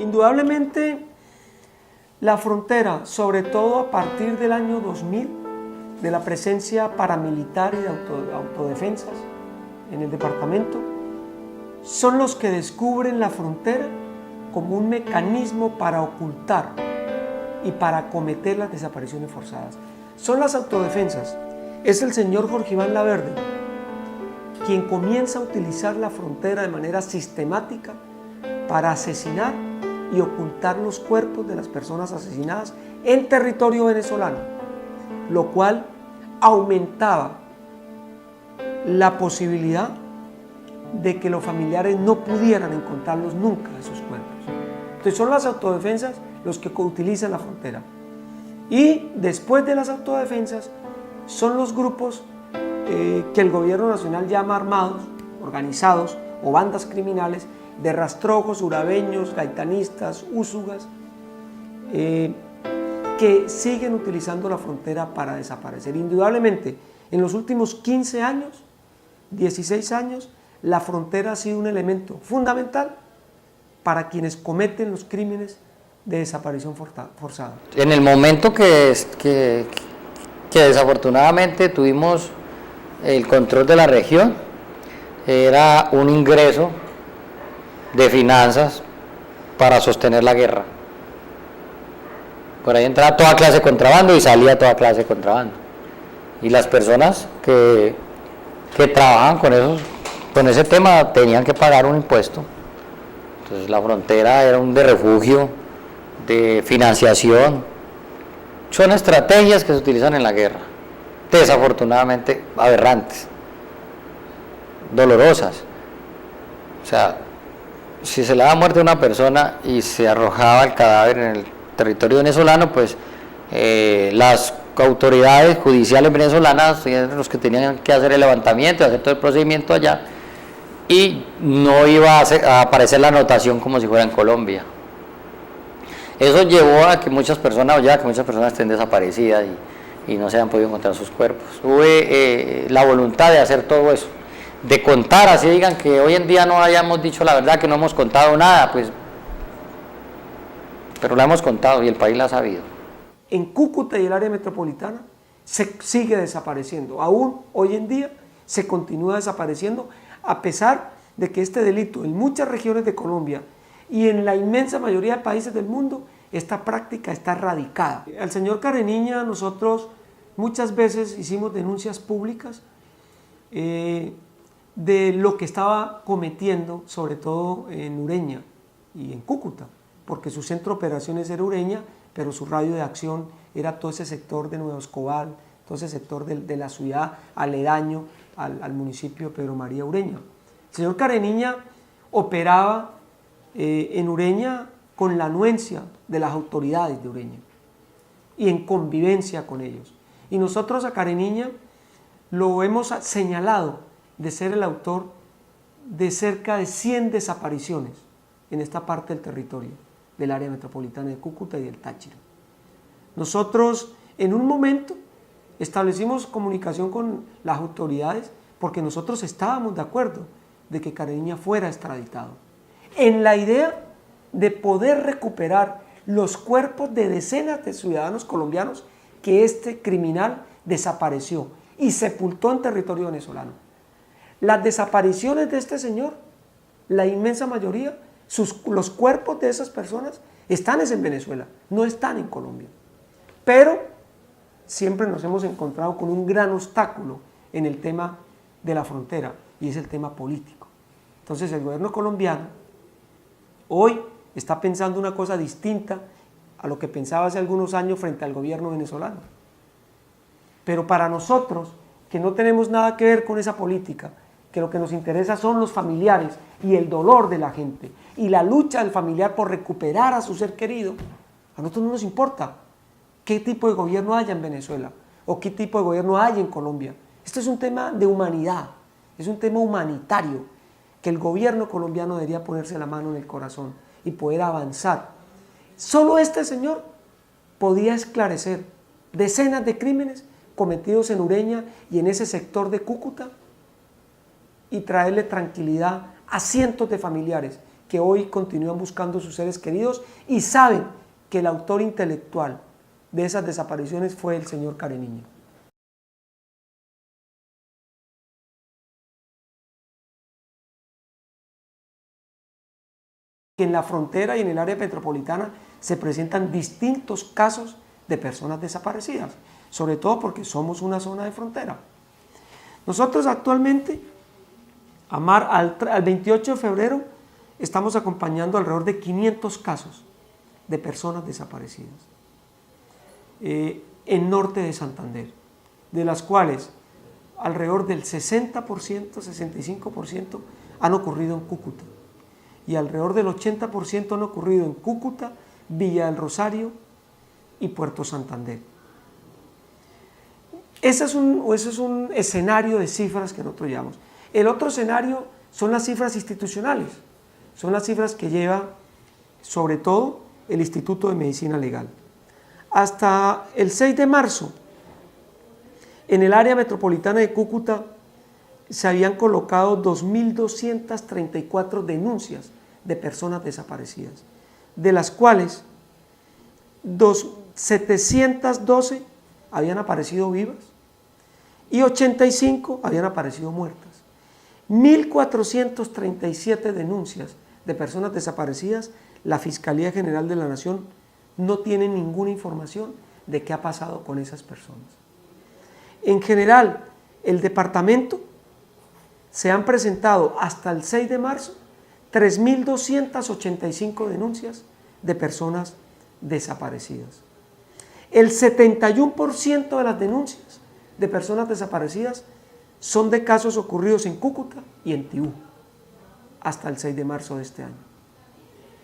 Indudablemente, la frontera, sobre todo a partir del año 2000, de la presencia paramilitar y de autodefensas en el departamento, son los que descubren la frontera como un mecanismo para ocultar y para cometer las desapariciones forzadas. Son las autodefensas. Es el señor Jorge Iván Laverde quien comienza a utilizar la frontera de manera sistemática para asesinar y ocultar los cuerpos de las personas asesinadas en territorio venezolano, lo cual aumentaba la posibilidad de que los familiares no pudieran encontrarlos nunca, esos cuerpos. Entonces son las autodefensas los que utilizan la frontera. Y después de las autodefensas son los grupos que el gobierno nacional llama armados, organizados o bandas criminales de rastrojos, urabeños, gaitanistas, úsugas, que siguen utilizando la frontera para desaparecer. Indudablemente, en los últimos 15 años, 16 años, la frontera ha sido un elemento fundamental para quienes cometen los crímenes de desaparición forzada. En el momento que desafortunadamente tuvimos el control de la región, era un ingreso de finanzas para sostener la guerra. Por ahí entraba toda clase de contrabando y salía toda clase de contrabando. Y las personas que trabajaban con ese tema tenían que pagar un impuesto. Entonces la frontera era un de refugio, de financiación. Son estrategias que se utilizan en la guerra, desafortunadamente aberrantes, dolorosas. O sea, si se le daba muerte a una persona y se arrojaba el cadáver en el territorio venezolano, pues las autoridades judiciales venezolanas eran los que tenían que hacer el levantamiento, hacer todo el procedimiento allá, y no iba a aparecer la anotación como si fuera en Colombia. Eso llevó a que muchas personas estén desaparecidas y no se han podido encontrar sus cuerpos. Hubo la voluntad de hacer todo eso, de contar, así digan que hoy en día no hayamos dicho la verdad, que no hemos contado nada, pues, pero la hemos contado y el país la ha sabido. En Cúcuta y el área metropolitana se sigue desapareciendo, aún hoy en día se continúa desapareciendo, a pesar de que este delito en muchas regiones de Colombia y en la inmensa mayoría de países del mundo, esta práctica está erradicada. Al señor Careniña nosotros muchas veces hicimos denuncias públicas de lo que estaba cometiendo, sobre todo en Ureña y en Cúcuta, porque su centro de operaciones era Ureña, pero su radio de acción era todo ese sector de Nuevo Escobal, todo ese sector de la ciudad aledaño al municipio de Pedro María Ureña. El señor Careniña operaba en Ureña con la anuencia de las autoridades de Ureña y en convivencia con ellos. Y nosotros a Careniña lo hemos señalado de ser el autor de cerca de 100 desapariciones en esta parte del territorio del área metropolitana de Cúcuta y del Táchira. Nosotros en un momento establecimos comunicación con las autoridades porque nosotros estábamos de acuerdo de que Careniña fuera extraditado, en la idea de poder recuperar los cuerpos de decenas de ciudadanos colombianos que este criminal desapareció y sepultó en territorio venezolano. Las desapariciones de este señor, la inmensa mayoría, los cuerpos de esas personas están en Venezuela, no están en Colombia. Pero siempre nos hemos encontrado con un gran obstáculo en el tema de la frontera y es el tema político. Entonces el gobierno colombiano hoy está pensando una cosa distinta a lo que pensaba hace algunos años frente al gobierno venezolano. Pero para nosotros, que no tenemos nada que ver con esa política, que lo que nos interesa son los familiares y el dolor de la gente y la lucha del familiar por recuperar a su ser querido, a nosotros no nos importa qué tipo de gobierno haya en Venezuela o qué tipo de gobierno haya en Colombia. Esto es un tema de humanidad, es un tema humanitario que el gobierno colombiano debería ponerse la mano en el corazón y poder avanzar. Solo este señor podía esclarecer decenas de crímenes cometidos en Ureña y en ese sector de Cúcuta y traerle tranquilidad a cientos de familiares que hoy continúan buscando sus seres queridos y saben que el autor intelectual de esas desapariciones fue el señor Careniño. En la frontera y en el área metropolitana se presentan distintos casos de personas desaparecidas, sobre todo porque somos una zona de frontera. Nosotros actualmente, al 28 de febrero, estamos acompañando alrededor de 500 casos de personas desaparecidas en norte de Santander, de las cuales alrededor del 60%, 65% han ocurrido en Cúcuta y alrededor del 80% han ocurrido en Cúcuta, Villa del Rosario y Puerto Santander. Ese es un escenario de cifras que nosotros llevamos. El otro escenario son las cifras institucionales, son las cifras que lleva sobre todo el Instituto de Medicina Legal. Hasta el 6 de marzo, en el área metropolitana de Cúcuta se habían colocado 2.234 denuncias de personas desaparecidas, de las cuales 712 habían aparecido vivas y 85 habían aparecido muertas. 1.437 denuncias de personas desaparecidas, la Fiscalía General de la Nación no tiene ninguna información de qué ha pasado con esas personas. En general, el departamento se han presentado hasta el 6 de marzo 3.285 denuncias de personas desaparecidas. El 71% de las denuncias de personas desaparecidas son de casos ocurridos en Cúcuta y en Tibú hasta el 6 de marzo de este año.